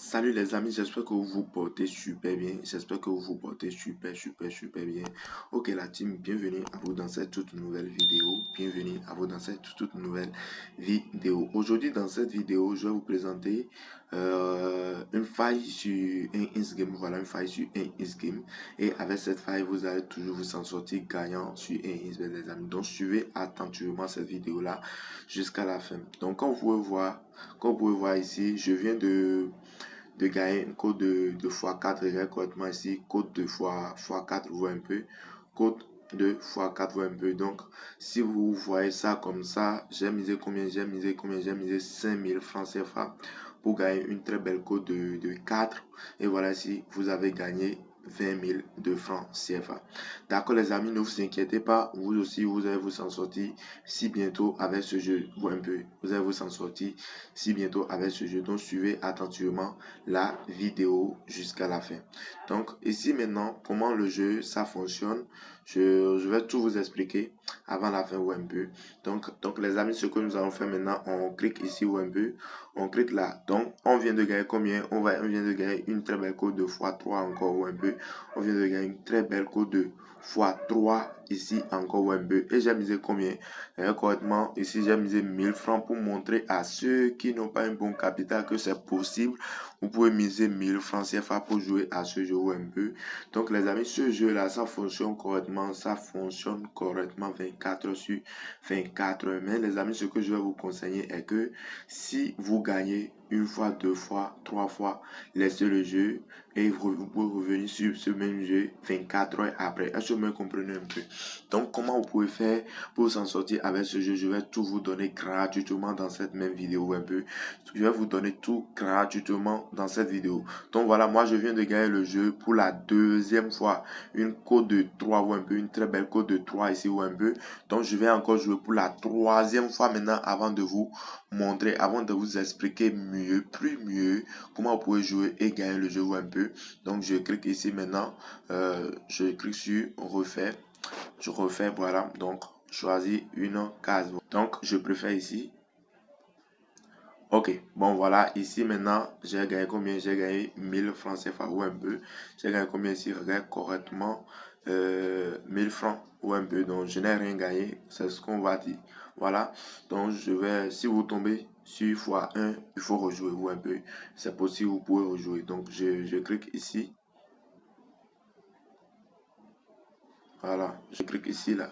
Salut les amis, j'espère que vous vous portez super bien. J'espère que vous vous portez super bien. Ok la team, bienvenue à vous dans cette toute nouvelle vidéo. Bienvenue à vous dans cette toute nouvelle vidéo. Aujourd'hui dans cette vidéo, je vais vous présenter une faille sur un Instagram. Voilà une faille sur un Instagram. Et avec cette faille, vous allez toujours vous en sortir gagnant sur un Instagram les amis. Donc suivez attentivement cette vidéo là jusqu'à la fin. Donc comme vous pouvez voir ici, je viens de gagner une code de x4, regarde correctement ici, code de x4, vous voyez un peu, code de x4, vous voyez un peu. Donc, si vous voyez ça comme ça, j'ai misé combien, j'ai misé 5000 francs CFA pour gagner une très belle code de 4. Et voilà, ici, vous avez gagné 20 000 de francs CFA. D'accord les amis, ne vous inquiétez pas, vous aussi, vous allez vous en sortir si bientôt avec ce jeu, vous un peu, vous allez vous en sortir si bientôt avec ce jeu. Donc, suivez attentivement la vidéo jusqu'à la fin. Donc ici maintenant, comment le jeu ça fonctionne, je vais tout vous expliquer avant la fin ou un peu. Donc les amis, ce que nous allons faire maintenant, on clique ici ou un peu, on clique là. Donc on vient de gagner combien? On vient de gagner une très belle code de x3 encore ou un peu. On vient de gagner une très belle code de x3 ici encore ou un peu. Et j'ai misé combien? Correctement, ici j'ai misé 1000 francs pour montrer à ceux qui n'ont pas un bon capital que c'est possible. Vous pouvez miser 1000 francs CFA pour jouer à ce jeu ou un peu. Donc les amis, ce jeu là, ça fonctionne correctement. Ça fonctionne correctement 24 heures sur 24 heures. Mais les amis, ce que je vais vous conseiller est que si vous gagnez une fois, deux fois, trois fois, laissez le jeu et vous pouvez revenir sur ce même jeu 24 heures après. Est-ce que vous me comprenez un peu? Donc comment vous pouvez faire pour s'en sortir avec ce jeu? Je vais tout vous donner gratuitement dans cette même vidéo un peu. Je vais vous donner tout gratuitement dans cette vidéo. Donc voilà, moi je viens de gagner le jeu pour la deuxième fois. Une code de 3 ou un peu, une très belle code de 3 ici ou un peu. Donc je vais encore jouer pour la troisième fois maintenant avant de vous montrer, avant de vous expliquer mieux, plus mieux, comment vous pouvez jouer et gagner le jeu ou un peu. Donc je clique ici maintenant, je clique sur refaire. Je refais, voilà, donc choisis une case. Donc je préfère ici. Ok, bon voilà, ici maintenant, j'ai gagné combien? J'ai gagné 1000 francs CFA ou un peu. J'ai gagné combien ici? Regarde correctement, 1000 francs ou un peu. Donc je n'ai rien gagné, c'est ce qu'on va dire. Voilà, donc je vais, si vous tombez sur x1, il faut rejouer ou un peu. C'est possible, vous pouvez rejouer. Donc je clique ici. Voilà, je clique ici là.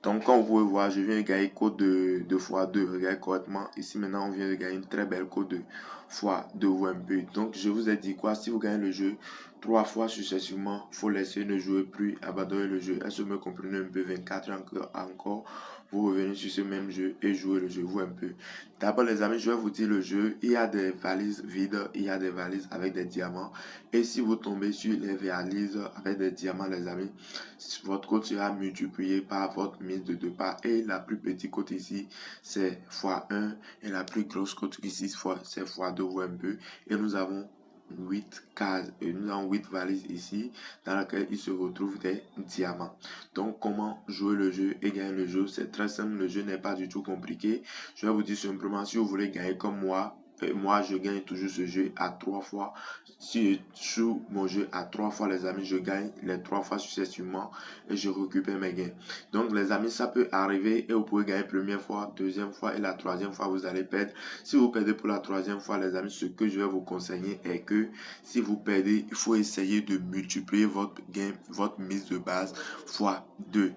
Donc, comme vous pouvez voir, je viens de gagner code de x2. Regardez correctement. Ici, maintenant, on vient de gagner une très belle code de x2 ou un peu. Donc, je vous ai dit quoi? Si vous gagnez le jeu 3 fois successivement, il faut laisser ne jouer plus, abandonner le jeu. Est-ce que vous me comprenez un peu? 24 encore, vous revenez sur ce même jeu et jouer le jeu, vous un peu. D'abord, les amis, je vais vous dire le jeu. Il y a des valises vides, il y a des valises avec des diamants. Et si vous tombez sur les valises avec des diamants, les amis, votre code sera multiplié par votre mise de départ. Et la plus petite cote ici, c'est x1. Et la plus grosse cote ici, c'est x2 ou un peu. Et nous avons 8 cases et nous avons 8 valises ici dans laquelle il se retrouve des diamants. Donc comment jouer le jeu et gagner le jeu? C'est très simple, le jeu n'est pas du tout compliqué. Je vais vous dire simplement, si vous voulez gagner comme moi je gagne toujours ce jeu à 3 fois. Si je joue mon jeu à 3 fois, les amis, je gagne les 3 fois successivement et je récupère mes gains. Donc les amis, ça peut arriver et vous pouvez gagner première fois, deuxième fois et la troisième fois vous allez perdre. Si vous perdez pour la troisième fois, les amis, ce que je vais vous conseiller est que si vous perdez, il faut essayer de multiplier votre gain, votre mise de base fois 2.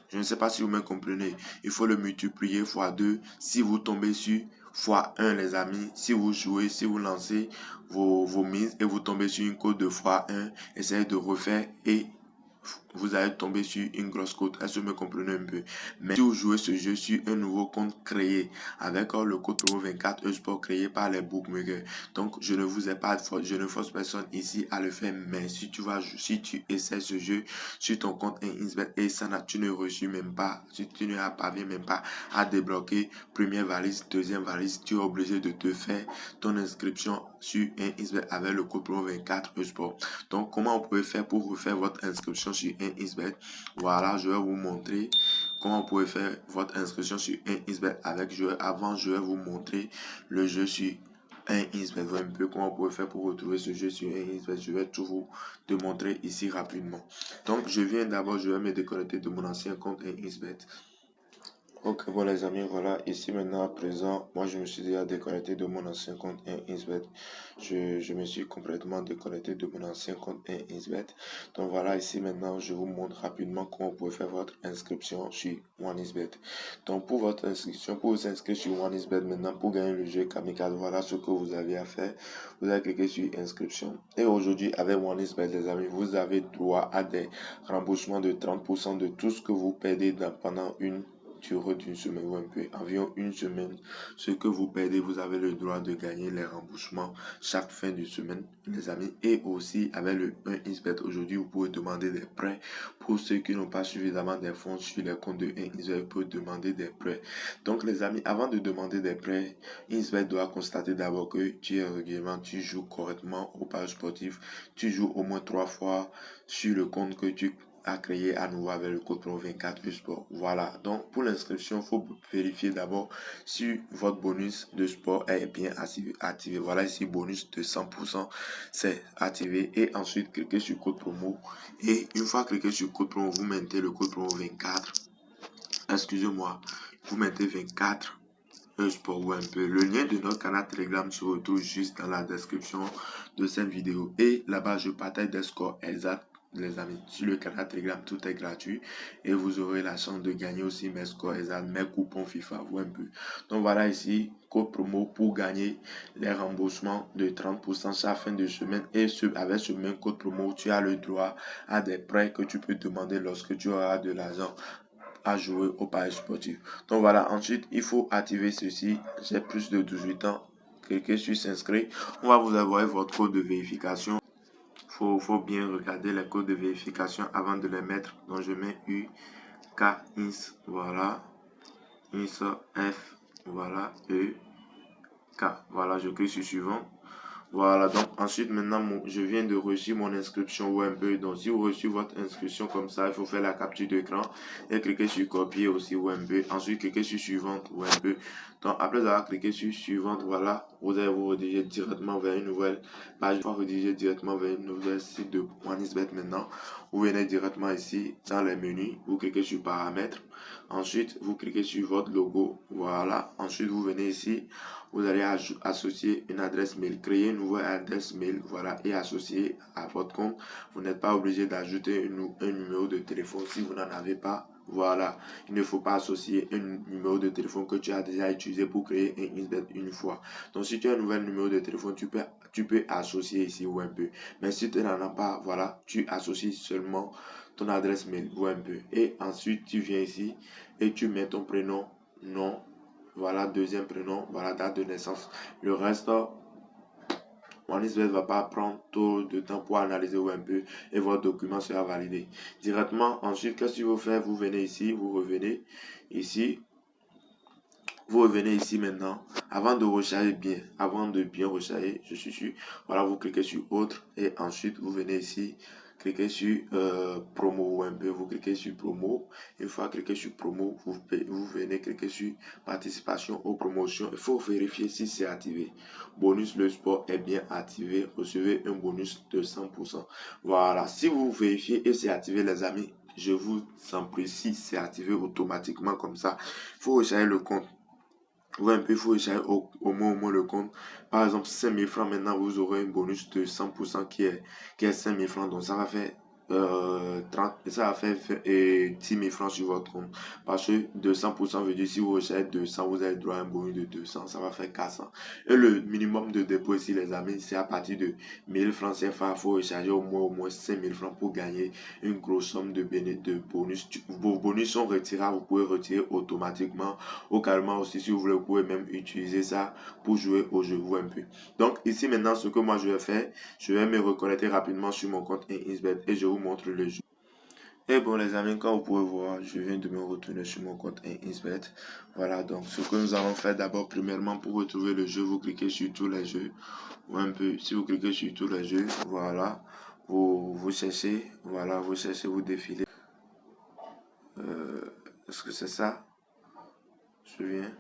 Je ne sais pas si vous me comprenez. Il faut le multiplier fois 2. Si vous tombez sur fois 1, les amis, si vous jouez, si vous lancez vos mises et vous tombez sur une cote de fois 1, essayez de refaire et vous allez tomber sur une grosse cote. Est-ce que vous me comprenez un peu? Mais si vous jouez ce jeu sur un nouveau compte créé avec le code promo 24 Esport créé par les bookmakers, donc je ne vous ai pas, je ne force personne ici à le faire. Mais si tu essaies ce jeu sur ton compte Insbet et tu ne reçus même pas, si tu ne parviens même pas à débloquer première valise, deuxième valise, tu es obligé de te faire ton inscription sur Insbet avec le code promo 24 Esport. Donc comment vous pouvez faire pour refaire votre inscription sur Insbet? Voilà, je vais vous montrer comment vous pouvez faire votre inscription sur Insbet avec jeu. Avant, je vais vous montrer le jeu sur un Insbet. Voir un peu comment vous pouvez faire pour retrouver ce jeu sur un Insbet. Je vais tout vous démontrer ici rapidement. Donc, je vais me déconnecter de mon ancien compte un Insbet. Ok, bon les amis, voilà, ici maintenant à présent, moi je me suis déjà déconnecté de mon ancien compte Insbet. Je me suis complètement déconnecté de mon ancien compte Insbet. Donc voilà, ici maintenant, je vous montre rapidement comment vous pouvez faire votre inscription sur OneXBet. Donc pour votre inscription, pour vous inscrire sur OneXBet maintenant, pour gagner le jeu Kamikaze, voilà ce que vous avez à faire. Vous allez cliquer sur inscription. Et aujourd'hui, avec OneXBet, les amis, vous avez droit à des remboursements de 30% de tout ce que vous perdez pendant une durée d'une semaine ou un peu, environ une semaine. Ce que vous perdez, vous avez le droit de gagner les remboursements chaque fin de semaine, les amis. Et aussi, avec le 1xBet, aujourd'hui, vous pouvez demander des prêts. Pour ceux qui n'ont pas suffisamment de fonds sur les comptes de 1xBet, vous pouvez demander des prêts. Donc, les amis, avant de demander des prêts, 1xBet doit constater d'abord que tu es régulièrement, tu joues correctement au page sportif, tu joues au moins 3 fois sur le compte que tu à créer à nouveau avec le code promo 24 sport. Voilà, donc pour l'inscription, il faut vérifier d'abord si votre bonus de sport est bien activé. Voilà ici, bonus de 100%, c'est activé. Et ensuite, cliquez sur code promo. Et une fois cliqué sur code promo, vous mettez le code promo 24. Excusez-moi, vous mettez 24 sport ou un peu. Le lien de notre canal Telegram se retrouve juste dans la description de cette vidéo. Et là-bas, je partage des scores exacts. Les amis, sur le canal Telegram, tout est gratuit et vous aurez la chance de gagner aussi mes scores exacts, mes coupons FIFA ou un peu. Donc voilà ici, code promo pour gagner les remboursements de 30% chaque fin de semaine et avec ce même code promo, tu as le droit à des prêts que tu peux demander lorsque tu auras de l'argent à jouer au paris sportif. Donc voilà, ensuite, il faut activer ceci. J'ai plus de 18 ans. Cliquez sur s'inscrire. On va vous envoyer votre code de vérification. Faut bien regarder les codes de vérification avant de les mettre. Donc je mets UKINS, voilà, INSF, voilà, EK, voilà, je clique sur suivant. Voilà, donc ensuite maintenant je viens de reçu mon inscription ou un peu. Donc si vous reçu votre inscription comme ça, il faut faire la capture d'écran et cliquer sur copier aussi ou un peu. Ensuite cliquer sur suivante ou un peu. Donc après avoir cliqué sur suivante, voilà, vous allez vous rediriger directement vers une nouvelle page. Vous rediriger directement vers une nouvelle site de OneXBet maintenant. Vous venez directement ici dans les menus, vous cliquez sur paramètres. Ensuite vous cliquez sur votre logo, voilà. Ensuite vous venez ici. Vous allez associer une adresse mail, créer une nouvelle adresse mail, voilà, et associer à votre compte. Vous n'êtes pas obligé d'ajouter un numéro de téléphone si vous n'en avez pas. Voilà, il ne faut pas associer un numéro de téléphone que tu as déjà utilisé pour créer un Insbet une fois. Donc, si tu as un nouvel numéro de téléphone, tu peux associer ici ou un peu. Mais si tu n'en as pas, voilà, tu associes seulement ton adresse mail ou un peu. Et ensuite, tu viens ici et tu mets ton prénom, nom, voilà, deuxième prénom, voilà, date de naissance. Le reste, OneXBet ne va pas prendre trop de temps pour analyser un peu et votre document sera validé. Directement, ensuite, qu'est-ce que vous faites? Vous venez ici, vous revenez ici. Vous revenez ici maintenant. Avant de recharger bien, avant de bien recharger, je suis sûr. Voilà, vous cliquez sur autre et ensuite vous venez ici, cliquez sur promo ou un peu. Vous cliquez sur promo. Une fois cliqué sur promo, vous venez cliquer sur participation aux promotions. Il faut vérifier si c'est activé. Bonus le sport est bien activé. Recevez un bonus de 100%. Voilà, si vous vérifiez et c'est activé, les amis, je vous en précise, c'est activé automatiquement comme ça. Il faut recharger le compte. Ouais, un peu, il faut échanger au moins le compte. Par exemple, 5 000 francs, maintenant, vous aurez un bonus de 100% qui est 5 000 francs. Donc, ça va faire 30, ça va faire 10 000 francs sur votre compte. Parce que 200% veut dire si vous rechargez 200, vous avez droit à un bonus de 200, ça va faire 400. Et le minimum de dépôt ici, les amis, c'est à partir de 1000 francs CFA. Il faut recharger au moins 5 000 francs pour gagner une grosse somme de bonus. Vos bonus sont retirables, vous pouvez retirer automatiquement. Localement aussi, si vous voulez, vous pouvez même utiliser ça pour jouer au jeu un peu. Donc ici maintenant, ce que moi je vais faire, je vais me reconnecter rapidement sur mon compte Insbet et je vous montre le jeu. Et bon les amis, comme vous pouvez voir, je viens de me retourner sur mon compte Insbet. Voilà, donc ce que nous allons faire d'abord, premièrement, pour retrouver le jeu, vous cliquez sur tous les jeux. Ou un peu, si vous cliquez sur tous les jeux, voilà, vous cherchez, voilà, vous cherchez, vous défilez. Est-ce que c'est ça? Je viens.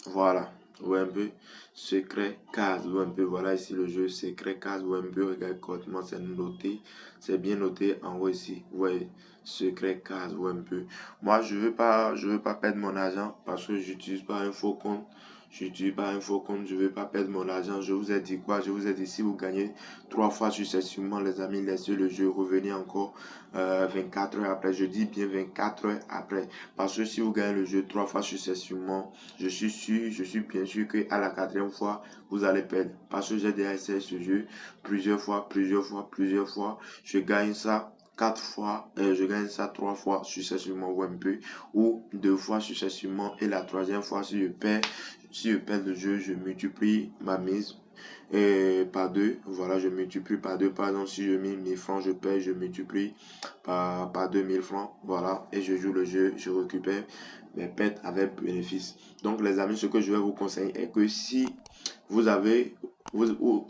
Voilà. Ou un peu secret case ou un peu voilà ici le jeu secret case ou un peu regarde correctement c'est noté, c'est bien noté en haut ici. Vous voyez secret case ou un peu. Moi je veux pas perdre mon argent parce que j'utilise pas un faux compte. J'utilise pas un faux compte, je veux pas perdre mon argent. Je vous ai dit quoi? Je vous ai dit si vous gagnez 3 fois successivement les amis, laissez le jeu, revenez encore 24 heures après. Je dis bien 24 heures après. Parce que si vous gagnez le jeu 3 fois successivement, je suis bien sûr qu'à la 4e fois, vous allez perdre. Parce que j'ai déjà essayé ce jeu plusieurs fois. Je gagne ça 4 fois, je gagne ça 3 fois successivement ou un peu, ou 2 fois successivement. Et la 3e fois, si je perds le jeu, je multiplie ma mise par 2. Voilà, je multiplie par 2. Par exemple, si je mets 1000 francs, je perds, je multiplie par 2000 francs. Voilà, et je joue le jeu, je récupère mes pertes avec bénéfice. Donc, les amis, ce que je vais vous conseiller est que si vous avez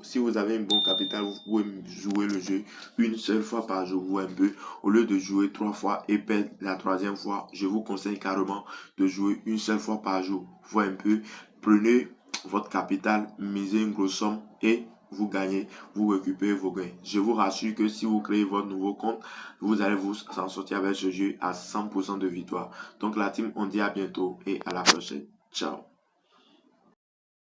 si vous avez une bonne capitale, vous pouvez jouer le jeu une seule fois par jour ou un peu, au lieu de jouer 3 fois et perdre la 3e fois. Je vous conseille carrément de jouer une seule fois par jour. Voyez un peu, prenez votre capital, misez une grosse somme et vous gagnez, vous récupérez vos gains. Je vous rassure que si vous créez votre nouveau compte, vous allez vous en sortir avec ce jeu à 100% de victoire. Donc la team, on dit à bientôt et à la prochaine. Ciao.